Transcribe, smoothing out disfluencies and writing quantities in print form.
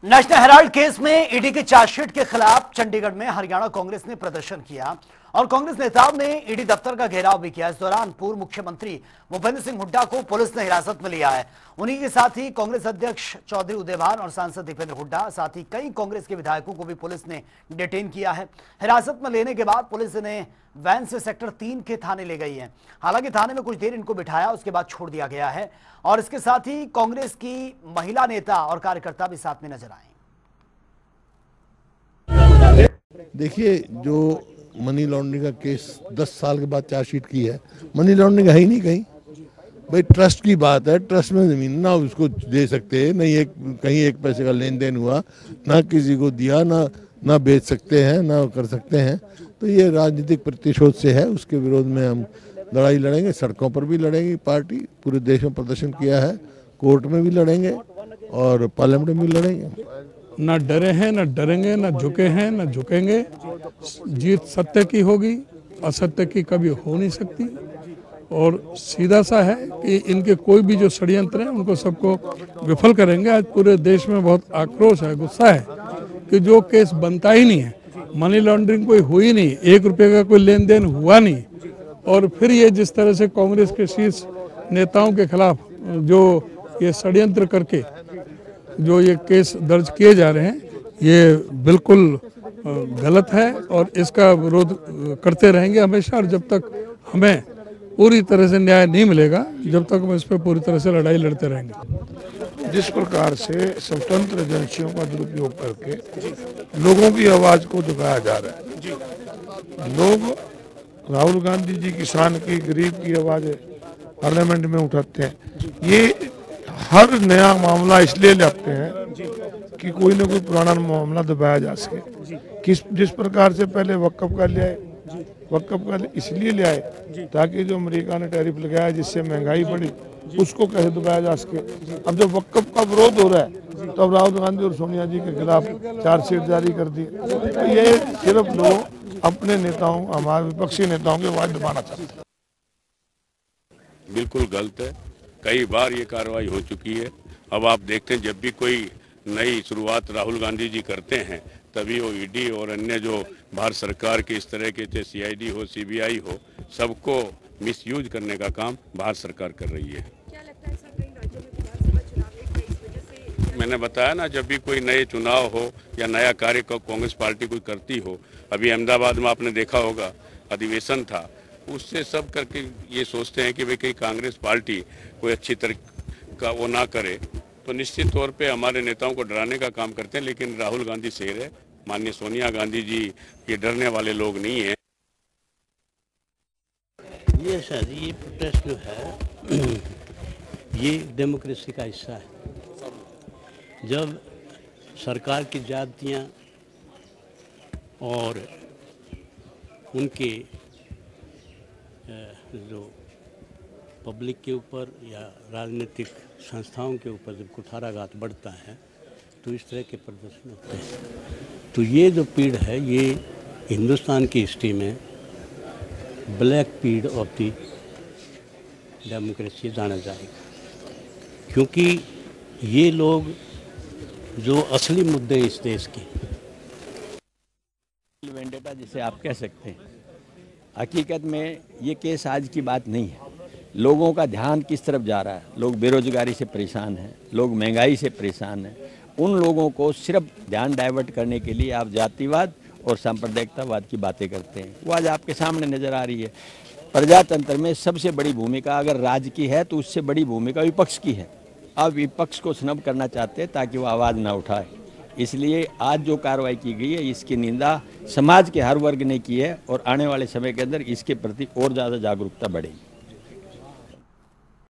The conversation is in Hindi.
नेशनल हेराल्ड केस में ईडी के चार्जशीट के खिलाफ चंडीगढ़ में हरियाणा कांग्रेस ने प्रदर्शन किया और कांग्रेस नेताओं ने ईडी दफ्तर का घेराव भी किया। इस दौरान पूर्व मुख्यमंत्री भूपेंद्र सिंह हुड्डा को पुलिस ने हिरासत में लिया है। उन्हीं के साथ ही कांग्रेस अध्यक्ष चौधरी उदयभान और सांसद दीपेंद्र हुड्डा, साथ ही कई कांग्रेस के विधायकों को भी पुलिस ने डिटेन किया है। हिरासत में लेने के बाद पुलिस ने वैन से सेक्टर 3 के थाने ले गई है। हालांकि थाने में कुछ देर इनको बिठाया, उसके बाद छोड़ दिया गया है। और इसके साथ ही कांग्रेस की महिला नेता और कार्यकर्ता भी साथ में नजर आए। देखिए, जो मनी लॉन्ड्रिंग का केस 10 साल के बाद चार्जशीट की है, मनी लॉन्ड्रिंग है ही नहीं कहीं। भाई ट्रस्ट की बात है, ट्रस्ट में जमीन ना उसको दे सकते हैं, नहीं कहीं एक पैसे का लेन देन हुआ, ना किसी को दिया, ना बेच सकते हैं, ना कर सकते हैं। तो ये राजनीतिक प्रतिशोध से है, उसके विरोध में हम लड़ाई लड़ेंगे। सड़कों पर भी लड़ेंगे, पार्टी पूरे देश में प्रदर्शन किया है, कोर्ट में भी लड़ेंगे और पार्लियामेंट में भी लड़ेंगे। ना डरे हैं, ना डरेंगे, ना झुके हैं, ना झुकेंगे। जीत सत्य की होगी, असत्य की कभी हो नहीं सकती। और सीधा सा है कि इनके कोई भी जो षड्यंत्र हैं उनको सबको विफल करेंगे। आज पूरे देश में बहुत आक्रोश है, गुस्सा है कि जो केस बनता ही नहीं है, मनी लॉन्ड्रिंग कोई हुई नहीं, 1 रुपये का कोई लेन देन हुआ नहीं। और फिर ये जिस तरह से कांग्रेस के शीर्ष नेताओं के खिलाफ जो ये षड्यंत्र करके जो ये केस दर्ज किए जा रहे हैं, ये बिल्कुल गलत है और इसका विरोध करते रहेंगे हमेशा। और जब तक हमें पूरी तरह से न्याय नहीं मिलेगा, जब तक हम इस पर पूरी तरह से लड़ाई लड़ते रहेंगे। जिस प्रकार से स्वतंत्र एजेंसियों का दुरुपयोग करके लोगों की आवाज को दबाया जा रहा है, लोग राहुल गांधी जी किसान की, गरीब की आवाज पार्लियामेंट में उठाते हैं। ये हर नया मामला इसलिए लाते हैं कि कोई ना कोई पुराना मामला दबाया जा सके। जिस प्रकार से पहले वक्फ का ले आए, वक्फ का इसलिए ले आए ताकि जो अमेरिका ने टैरिफ लगाया जिससे महंगाई बढ़ी, उसको कैसे दबाया जा सके। अब जब वक्फ का विरोध हो रहा है तो अब राहुल गांधी और सोनिया जी के खिलाफ चार्जशीट जारी कर दी। तो ये सिर्फ लोग अपने नेताओं, हमारे विपक्षी नेताओं की आवाज दबाना चाहते हैं। बिल्कुल गलत है, कई बार ये कार्रवाई हो चुकी है। अब आप देखते हैं, जब भी कोई नई शुरुआत राहुल गांधी जी करते हैं, तभी वो ईडी और अन्य जो भारत सरकार के इस तरह के, चाहे सीआईडी हो, सीबीआई हो, सबको मिसयूज करने का काम भारत सरकार कर रही है। क्या लगता है सर, कई राज्यों में विधानसभा चुनाव है, इस वजह से मैंने बताया ना, जब भी कोई नए चुनाव हो या नया कार्य कांग्रेस पार्टी कोई करती हो, अभी अहमदाबाद में आपने देखा होगा अधिवेशन था, उससे सब करके ये सोचते हैं कि भाई कहीं कांग्रेस पार्टी कोई अच्छी तरह का वो ना करे, तो निश्चित तौर पे हमारे नेताओं को डराने का काम करते हैं। लेकिन राहुल गांधी शेर है, माननीय सोनिया गांधी जी ये डरने वाले लोग नहीं हैं। ये सर, ये प्रोटेस्ट जो है ये डेमोक्रेसी का हिस्सा है। जब सरकार की ज्यादतियाँ और उनके जो पब्लिक के ऊपर या राजनीतिक संस्थाओं के ऊपर जब कुठाराघात बढ़ता है तो इस तरह के प्रदर्शन होते हैं। तो ये जो पीड़ है, ये हिंदुस्तान की हिस्ट्री में ब्लैक पीड़ ऑफ द डेमोक्रेसी जाना जाएगा, क्योंकि ये लोग जो असली मुद्दे इस देश के वेंडेटा जिसे आप कह सकते हैं, हकीकत में ये केस आज की बात नहीं है। लोगों का ध्यान किस तरफ जा रहा है, लोग बेरोजगारी से परेशान हैं, लोग महंगाई से परेशान हैं। उन लोगों को सिर्फ ध्यान डाइवर्ट करने के लिए आप जातिवाद और सांप्रदायिकतावाद की बातें करते हैं, वो आज आपके सामने नज़र आ रही है। प्रजातंत्र में सबसे बड़ी भूमिका अगर राज्य की है तो उससे बड़ी भूमिका विपक्ष की है। अब विपक्ष को स्नब करना चाहते हैं ताकि वो आवाज़ ना उठाए। इसलिए आज जो कार्रवाई की गई है, इसकी निंदा समाज के हर वर्ग ने की है और आने वाले समय के अंदर इसके प्रति और ज़्यादा जागरूकता बढ़ेगी।